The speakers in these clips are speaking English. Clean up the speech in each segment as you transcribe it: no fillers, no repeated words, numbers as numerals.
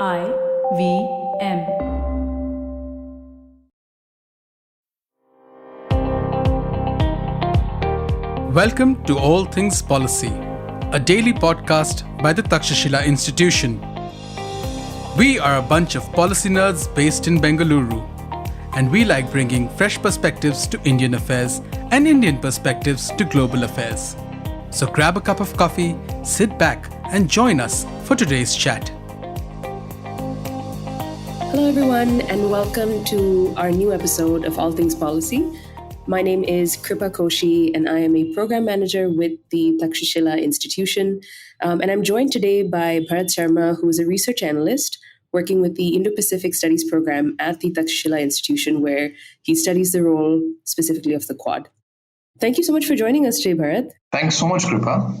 IVM. Welcome to All Things Policy, a daily podcast by the Takshashila Institution. We are a bunch of policy nerds based in Bengaluru, and we like bringing fresh perspectives to Indian affairs and Indian perspectives to global affairs. So grab a cup of coffee, sit back, and join us for today's chat. Hello, everyone, and welcome to our new episode of All Things Policy. My name is Kripa Koshy, and I am a program manager with the Takshashila Institution. And I'm joined today by Bharat Sharma, who is a research analyst working with the Indo-Pacific Studies program at the Takshashila Institution, where he studies the role specifically of the Quad. Thank you so much for joining us today, Bharat. Thanks so much, Kripa.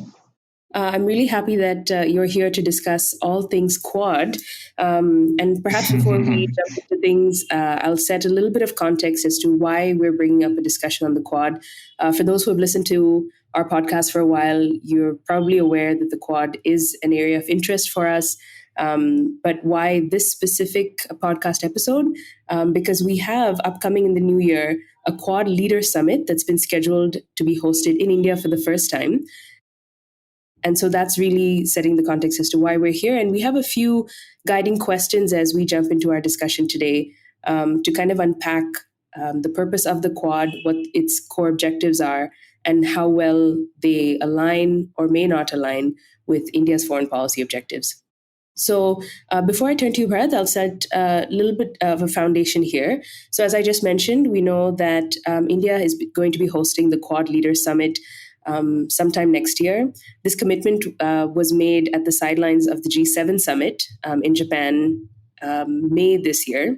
I'm really happy that you're here to discuss all things Quad. And perhaps before we jump into things, I'll set a little bit of context as to why we're bringing up a discussion on the Quad. For those who have listened to our podcast for a while, you're probably aware that the Quad is an area of interest for us. But why this specific podcast episode? Because we have upcoming in the new year a Quad Leader Summit that's been scheduled to be hosted in India for the first time. And so that's really setting the context as to why we're here. And we have a few guiding questions as we jump into our discussion today to kind of unpack the purpose of the Quad, what its core objectives are, and how well they align or may not align with India's foreign policy objectives. So before I turn to you, Bharat, I'll set a little bit of a foundation here. So as I just mentioned, we know that India is going to be hosting the Quad Leaders Summit sometime next year. This commitment was made at the sidelines of the G7 summit in Japan May this year.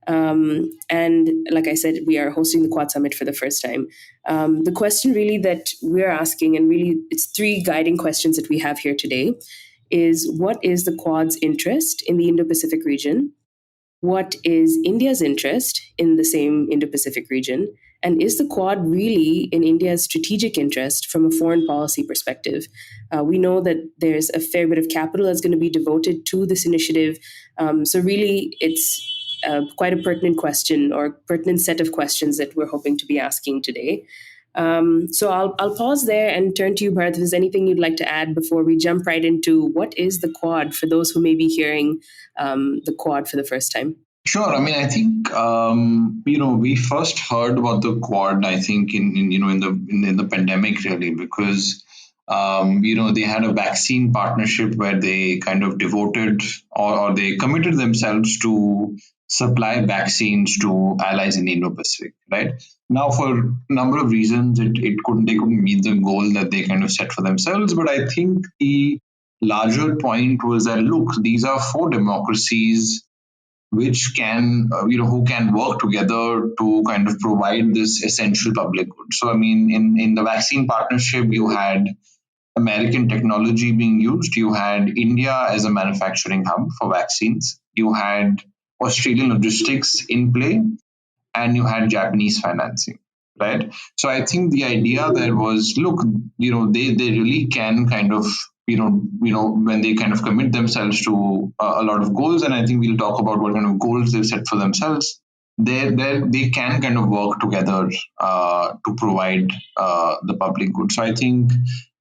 And like I said, we are hosting the Quad Summit for the first time. The question really that we're asking, and really it's three guiding questions that we have here today, is what is the Quad's interest in the Indo-Pacific region? What is India's interest in the same Indo-Pacific region? And is the Quad really in India's strategic interest from a foreign policy perspective? We know that there's a fair bit of capital that's going to be devoted to this initiative. So really, it's quite a pertinent question or pertinent set of questions that we're hoping to be asking today. So I'll pause there and turn to you, Bharat, if there's anything you'd like to add before we jump right into what is the Quad for those who may be hearing the Quad for the first time. Sure. I mean, I think we first heard about the Quad. I think in the pandemic, really, because they had a vaccine partnership where they kind of devoted or they committed themselves to supply vaccines to allies in the Indo-Pacific. Right now, for a number of reasons, they couldn't meet the goal that they kind of set for themselves. But I think the larger point was that look, these are four democracies which can, who can work together to kind of provide this essential public good. So, I mean, in the vaccine partnership, you had American technology being used. You had India as a manufacturing hub for vaccines. You had Australian logistics in play, and you had Japanese financing, right? So I think the idea there was, look, they really can kind of, when they kind of commit themselves to a lot of goals, and I think we'll talk about what kind of goals they've set for themselves, they can kind of work together to provide the public good. So I think,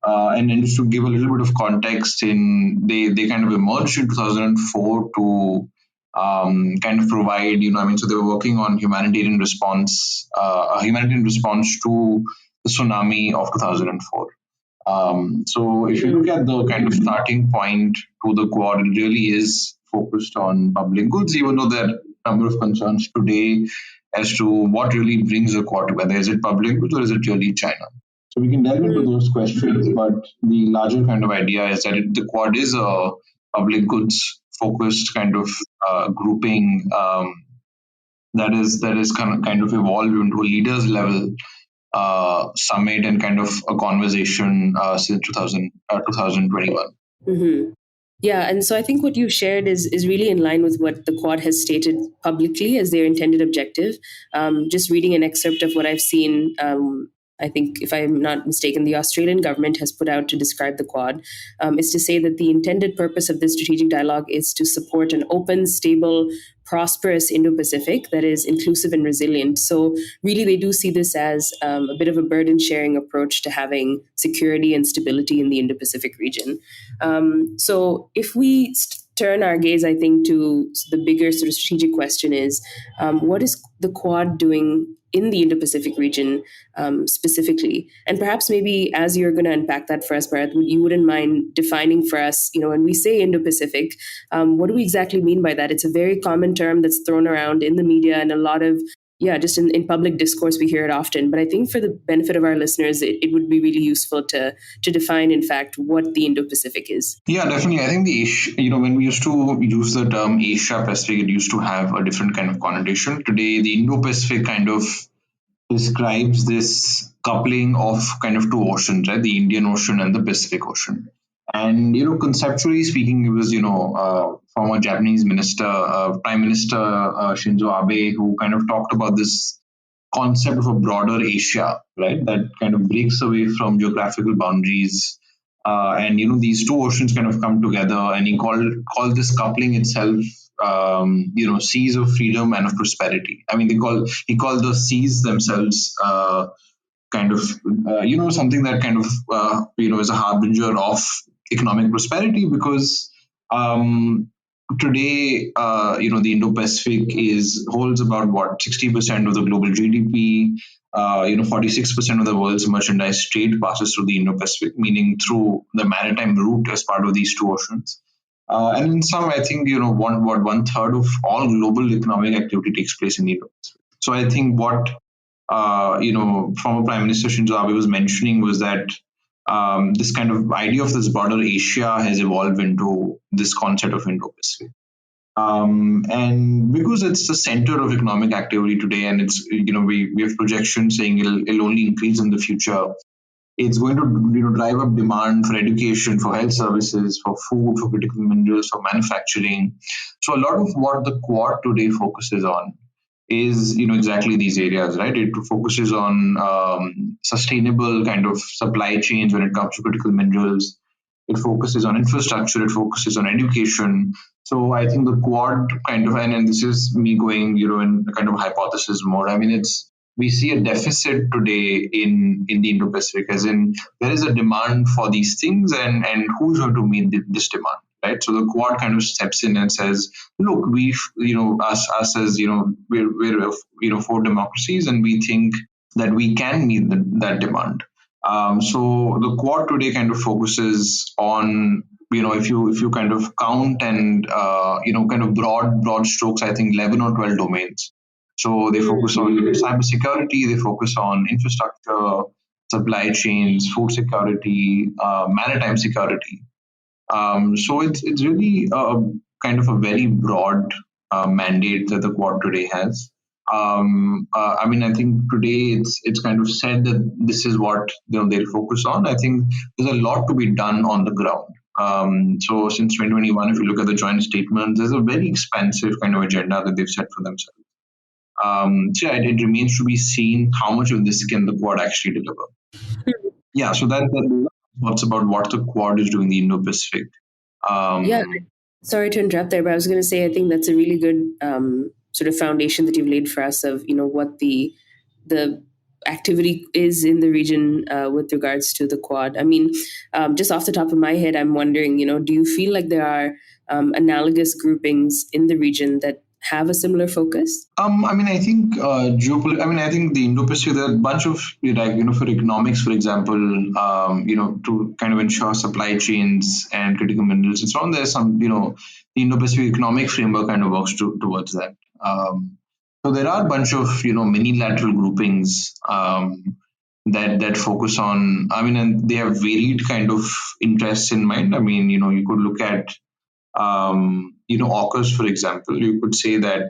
and then just to give a little bit of context, they kind of emerged in 2004 to kind of provide, so they were working on humanitarian response to the tsunami of 2004. So if you look at the kind of starting point to the Quad, it really is focused on public goods, even though there are a number of concerns today as to what really brings the Quad together. Is it public goods or is it really China? So we can delve into those questions, but the larger kind of idea is that the Quad is a public goods focused kind of grouping that is kind of evolved into a leaders level summit and kind of a conversation since 2021. Mm-hmm. Yeah, and so I think what you shared is really in line with what the Quad has stated publicly as their intended objective. Just reading an excerpt of what I've seen I think, if I'm not mistaken, the Australian government has put out to describe the Quad, is to say that the intended purpose of this strategic dialogue is to support an open, stable, prosperous Indo-Pacific that is inclusive and resilient. So really, they do see this as a bit of a burden-sharing approach to having security and stability in the Indo-Pacific region. So if we turn our gaze, I think, to the bigger sort of strategic question is, what is the Quad doing in the Indo-Pacific region specifically? And perhaps maybe as you're going to unpack that for us, Bharat, you wouldn't mind defining for us, when we say Indo-Pacific, what do we exactly mean by that? It's a very common term that's thrown around in the media and a lot of, yeah, just in public discourse, we hear it often. But I think for the benefit of our listeners, it would be really useful to define, in fact, what the Indo-Pacific is. Yeah, definitely. I think when we used to use the term Asia Pacific, it used to have a different kind of connotation. Today, the Indo-Pacific kind of describes this coupling of kind of two oceans, right? The Indian Ocean and the Pacific Ocean. And conceptually speaking, it was former Japanese Prime Minister Shinzo Abe, who kind of talked about this concept of a broader Asia, right? That kind of breaks away from geographical boundaries, and these two oceans kind of come together. And he called this coupling itself, seas of freedom and of prosperity. I mean, he called the seas themselves kind of something that kind of is a harbinger of economic prosperity, because today the Indo-Pacific holds about 60% of the global GDP. 46% of the world's merchandise trade passes through the Indo-Pacific, meaning through the maritime route as part of these two oceans. And in some, I think, one third of all global economic activity takes place in the Indo-Pacific. So I think what former Prime Minister Shinzo Abe was mentioning was that this kind of idea of this broader Asia has evolved into this concept of Indo-Pacific. And because it's the center of economic activity today, and it's we have projections saying it'll only increase in the future. It's going to drive up demand for education, for health services, for food, for critical minerals, for manufacturing. So a lot of what the Quad today focuses on is exactly these areas, right? It focuses on sustainable kind of supply chains when it comes to critical minerals. It focuses on infrastructure. It focuses on education. So I think the Quad kind of, and this is me going in kind of hypothesis mode. I mean, we see a deficit today in the Indo-Pacific, as in there is a demand for these things, and who's going to meet this demand, right? So the Quad kind of steps in and says, look, us as we're four democracies, and we think that we can meet that demand. So the Quad today kind of focuses on, if you kind of count and kind of broad strokes, I think 11 or 12 domains. So they focus on cybersecurity, they focus on infrastructure, supply chains, food security, maritime security. So it's really kind of a very broad mandate that the Quad today has. I mean, I think today it's kind of said that this is what they'll focus on. I think there's a lot to be done on the ground. So since 2021, if you look at the joint statement, there's a very expansive kind of agenda that they've set for themselves. So it remains to be seen how much of this can the Quad actually deliver. Yeah, so that's what's about what the Quad is doing in the Indo-Pacific. Yeah, sorry to interrupt there, but I was going to say I think that's a really good sort of foundation that you've laid for us of what the activity is in the region with regards to the Quad. I mean, just off the top of my head, I'm wondering, do you feel like there are analogous groupings in the region that have a similar focus? I mean, I think I think the Indo-Pacific, there are a bunch of for economics, for example, to kind of ensure supply chains and critical minerals and so on. There's some, the Indo-Pacific economic framework kind of works towards that. So there are a bunch of mini lateral groupings that focus on. I mean, and they have varied kind of interests in mind. I mean, you could look at AUKUS, for example. You could say that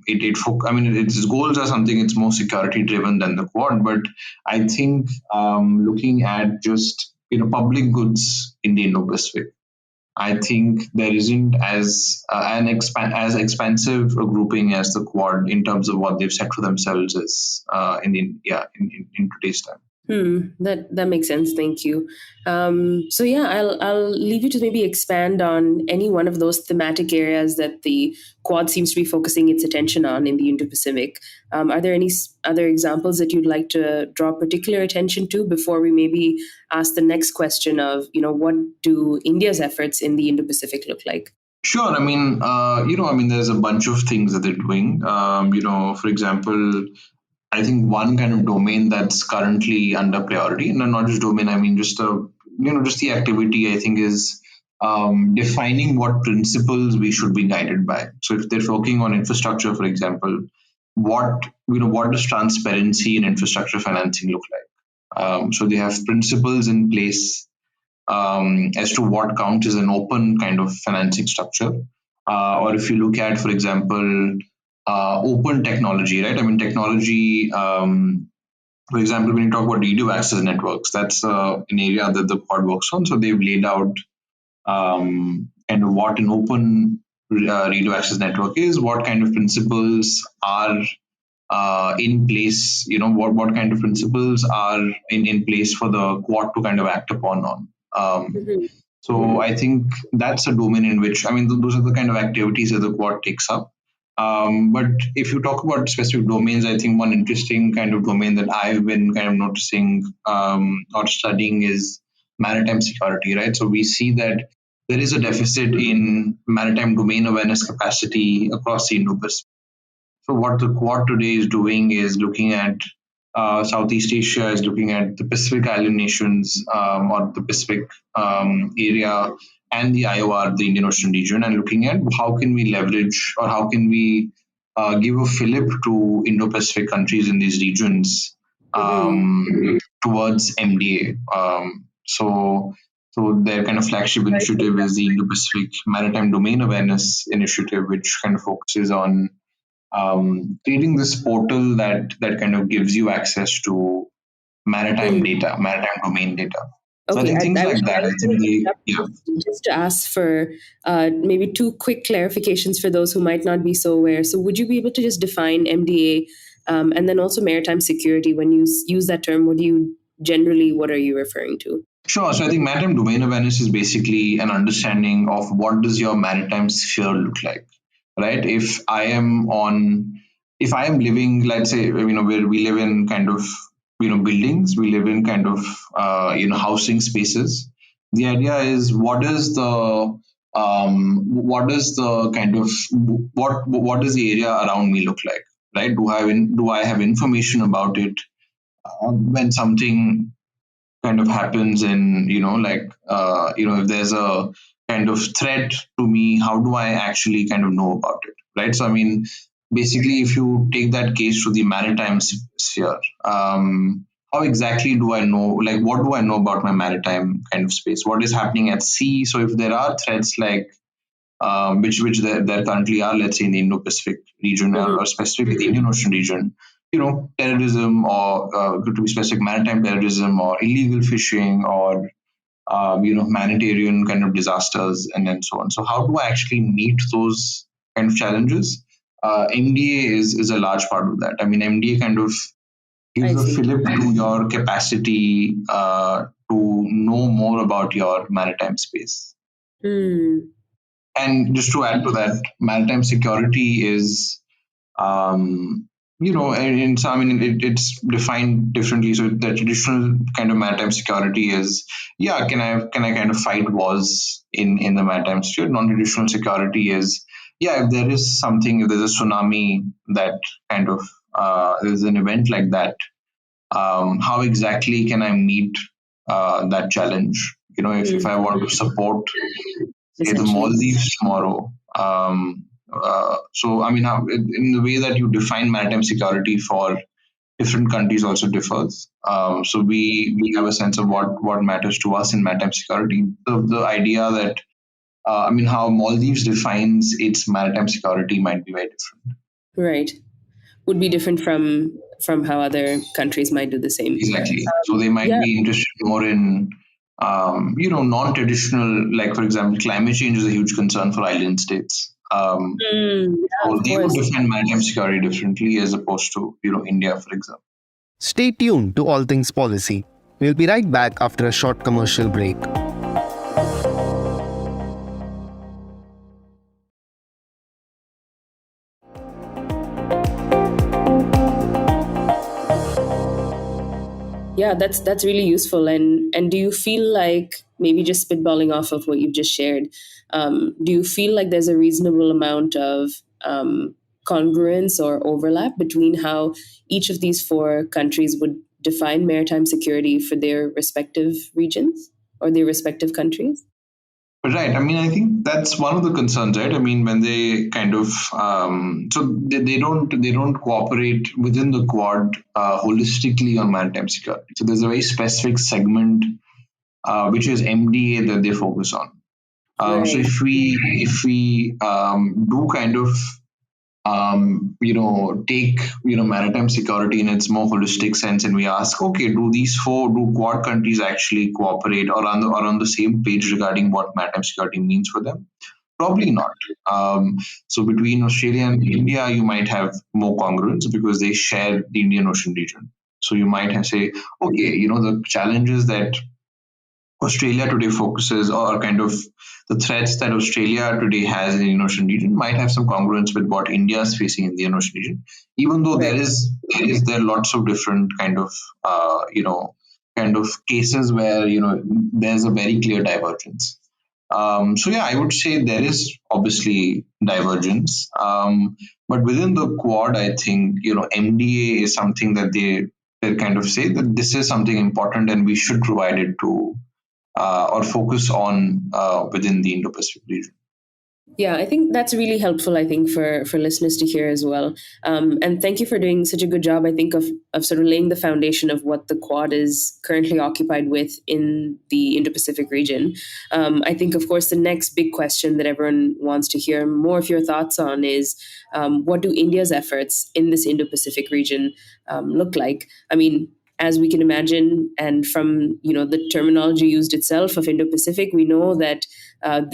its goals are something, it's more security driven than the Quad. But I think looking at just public goods in the Indo-Pacific, I think there isn't as expansive a grouping as the Quad in terms of what they've set for themselves as in today's time. That makes sense. Thank you. So yeah, I'll leave you to maybe expand on any one of those thematic areas that the Quad seems to be focusing its attention on in the Indo-Pacific. Are there any other examples that you'd like to draw particular attention to before we maybe ask the next question of, what do India's efforts in the Indo-Pacific look like? Sure. There's a bunch of things that they're doing. For example, I think one kind of domain that's currently under priority, and not just domain, I mean just the activity. I think is defining what principles we should be guided by. So if they're focusing on infrastructure, for example, what does transparency in infrastructure financing look like? So they have principles in place as to what counts as an open kind of financing structure. Or if you look at, for example, open technology, right? I mean, technology, for example, when you talk about radio access networks, that's an area that the Quad works on. So they've laid out kind of what an open radio access network is, what kind of principles are in place, what kind of principles are in place for the Quad to kind of act upon on. So I think that's a domain in which, those are the kind of activities that the Quad takes up. But if you talk about specific domains, I think one interesting kind of domain that I've been kind of noticing or studying is maritime security, right? So we see that there is a deficit in maritime domain awareness capacity across the Indo-Pacific. So what the Quad today is doing is looking at Southeast Asia, is looking at the Pacific Island nations or the Pacific area and the IOR, the Indian Ocean region, and looking at how can we leverage or how can we give a fillip to Indo-Pacific countries in these regions towards MDA. So their kind of flagship initiative is the Indo-Pacific Maritime Domain Awareness Initiative, which kind of focuses on creating this portal that kind of gives you access to maritime data, maritime domain data. So Okay, I think things like that. I think just to ask for maybe two quick clarifications for those who might not be so aware. So, would you be able to just define MDA and then also maritime security? When you use that term, what are you referring to? Sure. So I think maritime domain awareness is basically an understanding of what does your maritime sphere look like, right? If I am living, let's say, where we live in kind of buildings, we live in kind of housing spaces. The idea is what does the area around me look like, right? Do I have information about it when something kind of happens in if there's a kind of threat to me, how do I actually kind of know about it, right? So basically, if you take that case to the maritime sphere, how exactly do I know, like what do I know about my maritime kind of space, what is happening at sea? So if there are threats like which there currently are, let's say in the Indo-Pacific region or specifically the Indian Ocean region, terrorism or to be specific, maritime terrorism or illegal fishing or humanitarian kind of disasters and then so on. So how do I actually meet those kind of challenges? MDA is a large part of that. MDA kind of gives a fillip to your capacity to know more about your maritime space. And just to add to that, maritime security is it's defined differently. So the traditional kind of maritime security is, can I kind of fight wars in the maritime sphere? Non-traditional security is, if there is something, if there's a tsunami that kind of there's an event like that, how exactly can I meet that challenge? If I want to support, say, the Maldives tomorrow. In the way that you define maritime security for different countries also differs. So we have a sense of what matters to us in maritime security. The idea that how Maldives defines its maritime security might be very different. Right, would be different from how other countries might do the same. Exactly. So they might be interested more in non-traditional, like for example, climate change is a huge concern for island states. Yeah, So of they would course. define maritime security differently as opposed to, India, for example. Stay tuned to All Things Policy. We'll be right back after a short commercial break. Yeah, that's really useful. And do you feel like, maybe just spitballing off of what you've just shared, do you feel like there's a reasonable amount of congruence or overlap between how each of these four countries would define maritime security for their respective regions or their respective countries? Right. I mean, I think that's one of the concerns, right? I mean, when they kind of they don't cooperate within the Quad holistically on maritime security. So there's a very specific segment which is MDA that they focus on. So Right. if we do kind of take maritime security in its more holistic sense, and we ask, okay, do Quad countries actually cooperate or on the same page regarding what maritime security means for them? Probably not. So between Australia and India, you might have more congruence because they share the Indian Ocean region. So you might have say, okay, the challenges that Australia today focuses, or kind of the threats that Australia today has in the Indian Ocean region, might have some congruence with what India is facing in the Indian Ocean region. Even though Right. there are lots of different kind of cases where there's a very clear divergence. So yeah, I would say there is obviously divergence, but within the Quad, I think MDA is something that they kind of say that this is something important and we should provide it to or focus on within the Indo-Pacific region. Yeah, I think that's really helpful, I think, for listeners to hear as well. And thank you for doing such a good job, I think, of sort of laying the foundation of what the Quad is currently occupied with in the Indo-Pacific region. I think, of course, the next big question that everyone wants to hear more of your thoughts on is, what do India's efforts in this Indo-Pacific region look like? I mean, as we can imagine, and from the terminology used itself of Indo-Pacific, we know that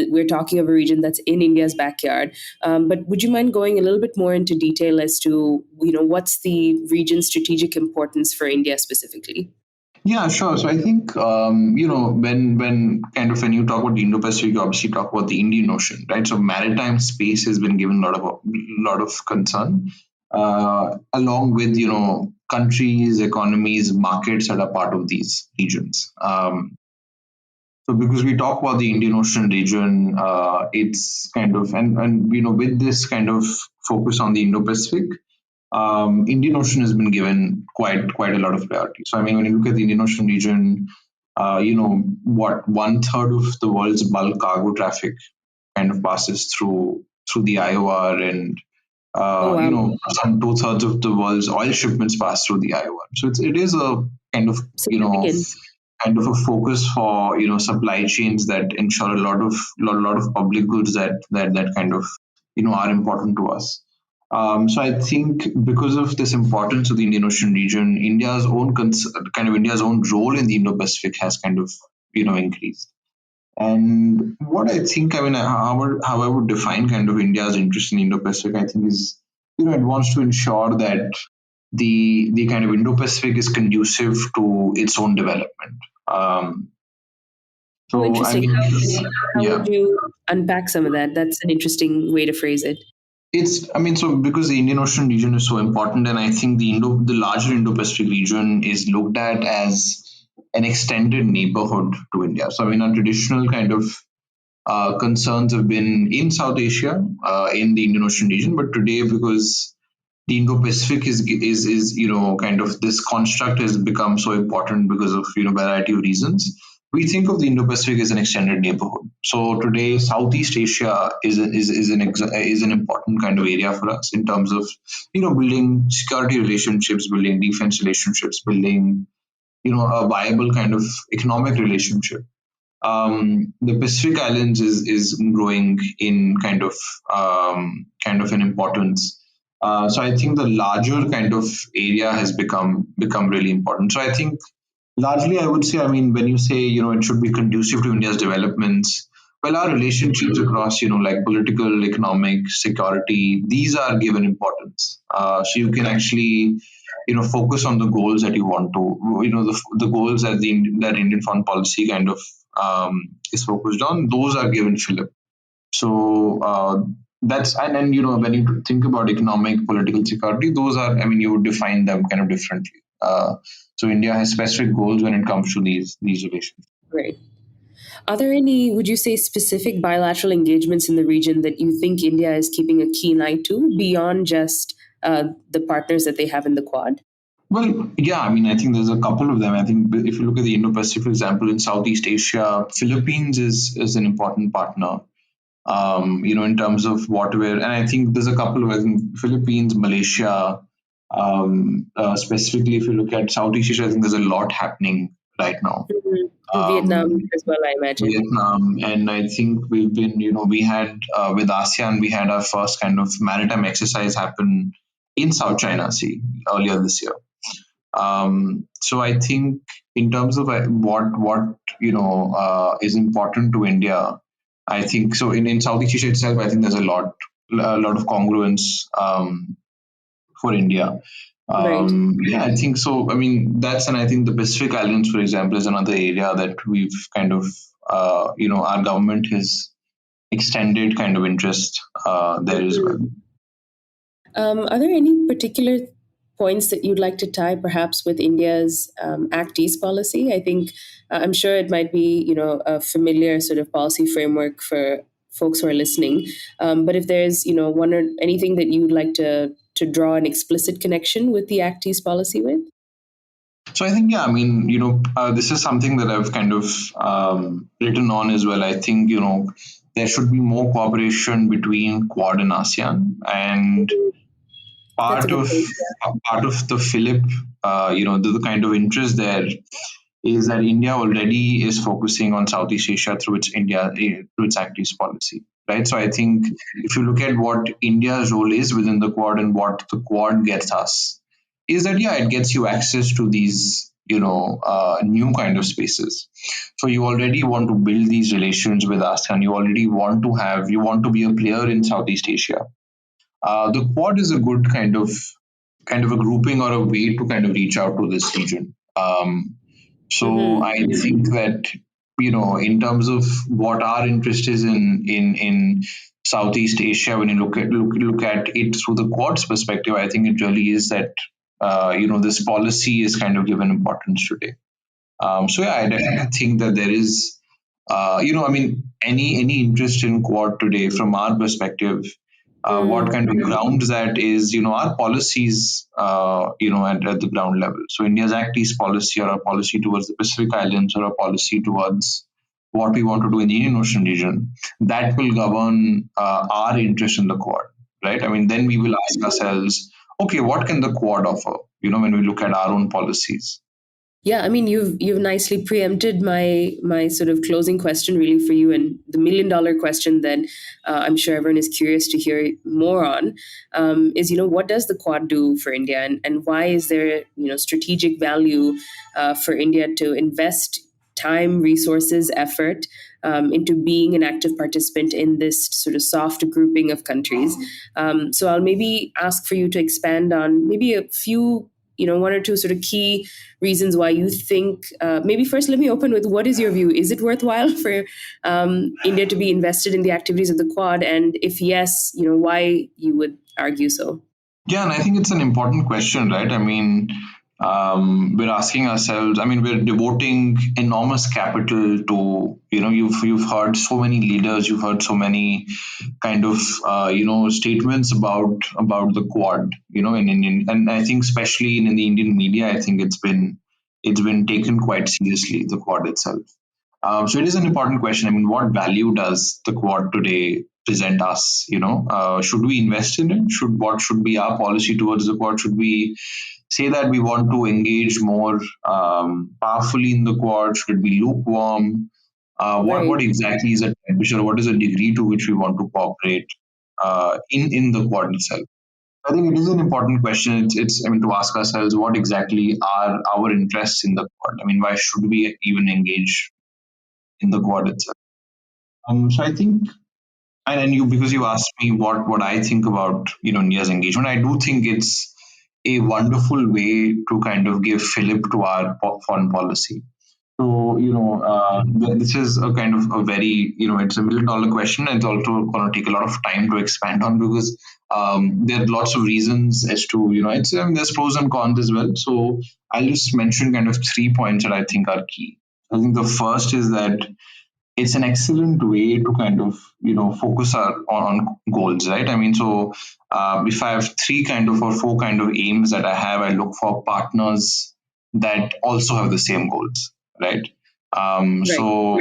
we're talking of a region that's in India's backyard. But would you mind going a little bit more into detail as to what's the region's strategic importance for India specifically? Yeah, sure. So I think when you talk about the Indo-Pacific, you obviously talk about the Indian Ocean, right? So maritime space has been given a lot of concern, along with countries, economies, markets that are part of these regions. So because we talk about the Indian Ocean region, it's kind of and with this kind of focus on the Indo-Pacific, Indian Ocean has been given quite a lot of priority. So I mean, when you look at the Indian Ocean region, what 1/3 of the world's bulk cargo traffic kind of passes through the IOR, and Oh, wow. some 2/3 of the world's oil shipments pass through the IOR. So it is a kind of Significant. a focus for supply chains that ensure a lot of public goods that kind of are important to us. So I think because of this importance of the Indian Ocean region, India's own role in the Indo-Pacific has kind of increased. And what I think, I mean, how I would define kind of India's interest in Indo-Pacific, I think is it wants to ensure that the kind of Indo-Pacific is conducive to its own development. Um, Oh, so I interesting. mean, How yeah, would you unpack some of that? That's an interesting way to phrase it. so because the Indian Ocean region is so important, and I think the larger Indo-Pacific region is looked at as an extended neighborhood to India. So I mean, our traditional kind of concerns have been in South Asia, in the Indian Ocean region, but today because the Indo-Pacific is kind of this construct has become so important because of variety of reasons. We think of the Indo-Pacific as an extended neighborhood. So today, Southeast Asia is an important kind of area for us in terms of building security relationships, building defense relationships, building a viable kind of economic relationship. The Pacific Islands is growing in kind of an importance. So I think the larger kind of area has become really important. So I think Largely, I would say, I mean, when you say, it should be conducive to India's developments, well, our relationships across, like political, economic, security, these are given importance. So you can actually, focus on the goals that you want to, the goals that that Indian foreign policy kind of is focused on, those are given fillip. So that's, and then, when you think about economic, political security, those are, I mean, you would define them kind of differently. So India has specific goals when it comes to these relations. Right. Are there any, would you say, specific bilateral engagements in the region that you think India is keeping a keen eye to beyond just the partners that they have in the Quad? Well, yeah, I mean, I think there's a couple of them. I think if you look at the Indo-Pacific example in Southeast Asia, Philippines is an important partner. In terms of what we're, and I think there's a couple of, I think, Philippines, Malaysia, specifically if you look at Southeast Asia, I think there's a lot happening right now. Mhm. In Vietnam Um, as well, I imagine. Vietnam, and I think we've been, we had with ASEAN, we had our first kind of maritime exercise happen in South China Sea earlier this year. So I think in terms of what is important to India, I think so in Southeast Asia itself, I think there's a lot of congruence for India. Right. Yeah, I think so. I mean, that's, and I think the Pacific Islands, for example, is another area that we've kind of, our government has extended kind of interest there as well. Are there any particular points that you'd like to tie perhaps with India's Act East policy? I think I'm sure it might be a familiar sort of policy framework for folks who are listening. But if there's one or anything that you'd like to draw an explicit connection with the Act East policy with. So I think, yeah, I mean, this is something that I've kind of written on as well. I think, there should be more cooperation between Quad and ASEAN, and That's a part good of point. part of the Philip, the kind of interest there is that India already is focusing on Southeast Asia through its Act East policy, right? So I think if you look at what India's role is within the Quad and what the Quad gets us, is that yeah, it gets you access to these new kind of spaces. So you already want to build these relations with us, and you already want to be a player in Southeast Asia. The Quad is a good kind of a grouping or a way to kind of reach out to this region. So Mm-hmm. I think that in terms of what our interest is in Southeast Asia, when you look at it through the Quad's perspective, I think it really is that this policy is kind of given importance today. So yeah, I definitely think that there is, I mean, any interest in Quad today from our perspective, what kind of grounds that is, our policies, at the ground level. So India's Act East policy, or our policy towards the Pacific Islands, or our policy towards what we want to do in the Indian Ocean region, that will govern our interest in the Quad, right? I mean, then we will ask ourselves, okay, what can the Quad offer? When we look at our own policies. Yeah, I mean, you've nicely preempted my sort of closing question, really, for you, and the $1 million question that I'm sure everyone is curious to hear more on is, what does the Quad do for India, and why is there strategic value for India to invest time, resources, effort into being an active participant in this sort of soft grouping of countries. So I'll maybe ask for you to expand on maybe a few, one or two sort of key reasons why you think. Maybe first, let me open with what is your view? Is it worthwhile for India to be invested in the activities of the Quad? And if yes, why you would argue so? Yeah, and I think it's an important question, right? I mean, we're asking ourselves. I mean, we're devoting enormous capital to. You've heard so many leaders. You've heard so many kind of statements about the Quad. In Indian, and I think especially in the Indian media, I think it's been taken quite seriously, the Quad itself. So it is an important question. I mean, what value does the Quad today present us? Should we invest in it? What should be our policy towards the Quad? Should we say that we want to engage more powerfully in the Quad? Should it be lukewarm? What Right. exactly is the temperature? What is the degree to which we want to cooperate in the Quad itself? I think it is an important question. It's I mean, to ask ourselves what exactly are our interests in the Quad. I mean, why should we even engage in the Quad itself? So I think, and you, because you asked me what I think about India's engagement, I do think it's a wonderful way to kind of give fillip to our foreign policy. So, this is a kind of a very, it's $1 million question, and it's also going to take a lot of time to expand on, because there are lots of reasons as to, I mean, there's pros and cons as well. So I'll just mention kind of 3 points that I think are key. I think the first is that it's an excellent way to kind of focus on goals, right? I mean, so if I have three kind of or four kind of aims that I have, I look for partners that also have the same goals, right? So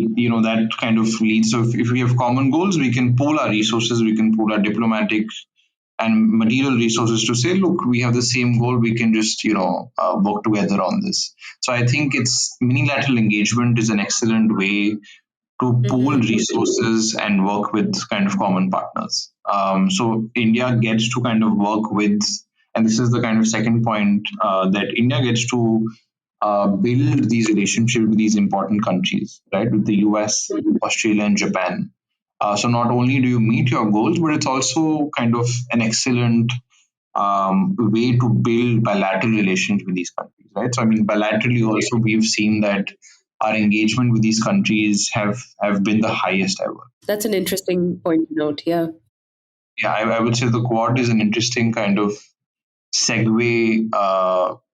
that kind of leads, so if we have common goals, we can pool our resources, we can pool our diplomatic and material resources to say, look, we have the same goal, we can just work together on this. So I think it's unilateral engagement is an excellent way to pool resources and work with kind of common partners. So India gets to kind of work with, and this is the kind of second point, that India gets to build these relationships with these important countries, right? With the US, Australia, and Japan. So not only do you meet your goals, but it's also kind of an excellent way to build bilateral relations with these countries, right? So I mean, bilaterally also we've seen that our engagement with these countries have been the highest ever. That's an interesting point to note. Yeah. Yeah, I would say the Quad is an interesting kind of segue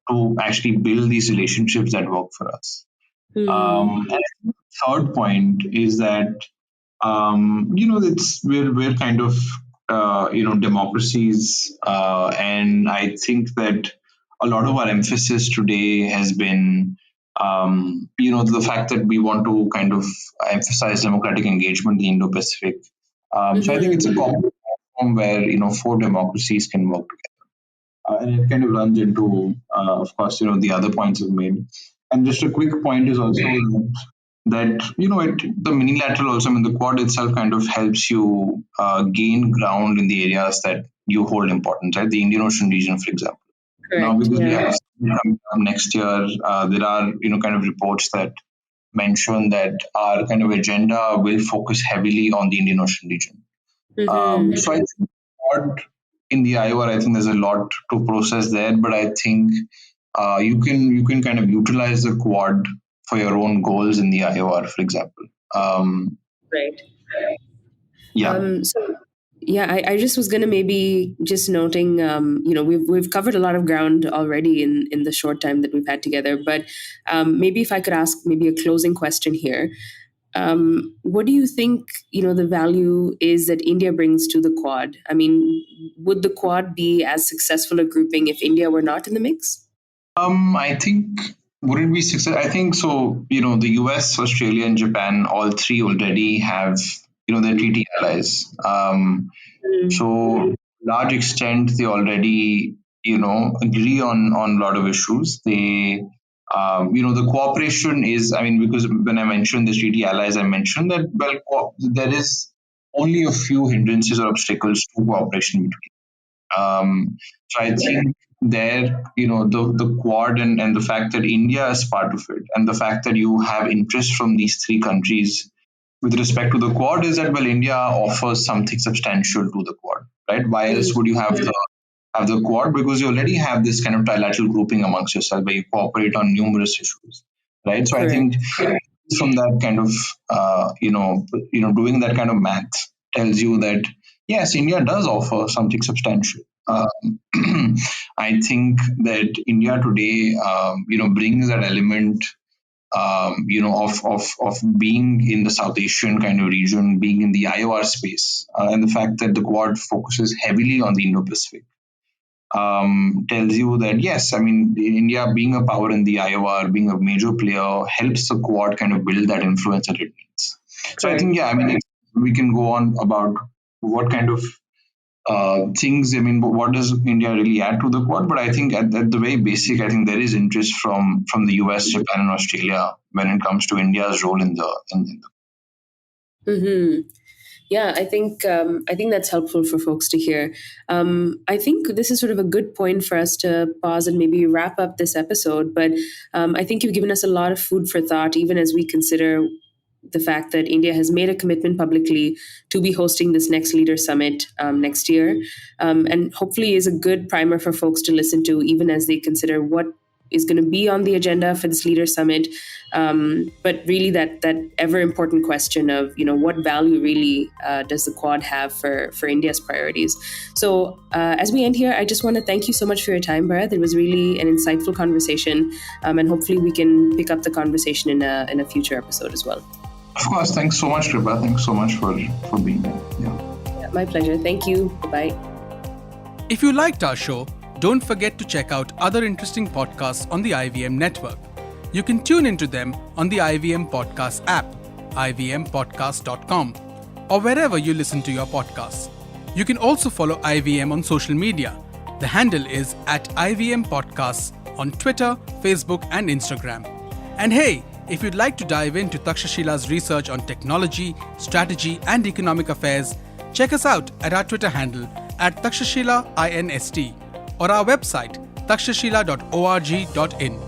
to actually build these relationships that work for us. And third point is that it's we're kind of democracies, and I think that a lot of our emphasis today has been the fact that we want to kind of emphasize democratic engagement in the Indo-Pacific. So I think it's a common platform where four democracies can work together. And it kind of runs into, of course, the other points I've made. And just a quick point is also that the minilateral also, I mean, the Quad itself kind of helps you gain ground in the areas that you hold importance, right? The Indian Ocean region, for example. Correct. Now, because we have coming up next year, there are kind of reports that mention that our kind of agenda will focus heavily on the Indian Ocean region. So I think Quad in the IOR, I think there's a lot to process there, but I think you can kind of utilize the Quad for your own goals in the IOR, for example. Right. Yeah. So yeah, I just was gonna maybe just noting, we've covered a lot of ground already in the short time that we've had together, but maybe if I could ask maybe a closing question here. What do you think, the value is that India brings to the Quad? I mean, would the Quad be as successful a grouping if India were not in the mix? I think would it be success? I think so. The US, Australia, and Japan, all three already have their treaty allies. So large extent, they already agree on a lot of issues. They the cooperation is. I mean, because when I mentioned the treaty allies, I mentioned that there is only a few hindrances or obstacles to cooperation between. So I think there, the Quad and the fact that India is part of it, and the fact that you have interest from these three countries with respect to the Quad is that, well, India offers something substantial to the Quad, right? Why else would you have the Quad? Because you already have this kind of trilateral grouping amongst yourself where you cooperate on numerous issues, right? So I think from that kind of doing that kind of math tells you that yes, India does offer something substantial. I think that India today, brings that element, of being in the South Asian kind of region, being in the IOR space, and the fact that the Quad focuses heavily on the Indo-Pacific. Tells you that yes, I mean, India being a power in the IOR, being a major player, helps the Quad kind of build that influence that it needs. So I think, yeah, I mean, we can go on about what kind of things. I mean, what does India really add to the Quad? But I think at the very basic, I think there is interest from the US, Japan, and Australia when it comes to India's role in the. Mm-hmm. Yeah, I think that's helpful for folks to hear. I think this is sort of a good point for us to pause and maybe wrap up this episode. But I think you've given us a lot of food for thought, even as we consider the fact that India has made a commitment publicly to be hosting this next leader summit next year, and hopefully is a good primer for folks to listen to, even as they consider what is going to be on the agenda for this leader summit. But really, that ever important question of what value really does the Quad have for India's priorities. So as we end here, I just want to thank you so much for your time, Bharat. It was really an insightful conversation, and hopefully we can pick up the conversation in a future episode as well. Of course, thanks so much, Kripa. Thanks so much for being here. Yeah, my pleasure. Thank you. Bye. If you liked our show, don't forget to check out other interesting podcasts on the IVM network. You can tune into them on the IVM Podcast app, ivmpodcast.com, or wherever you listen to your podcasts. You can also follow IVM on social media. The handle is @IVM Podcasts on Twitter, Facebook, and Instagram. And hey, if you'd like to dive into Takshashila's research on technology, strategy, and economic affairs, check us out at our Twitter handle @TakshashilaINST or our website takshashila.org.in.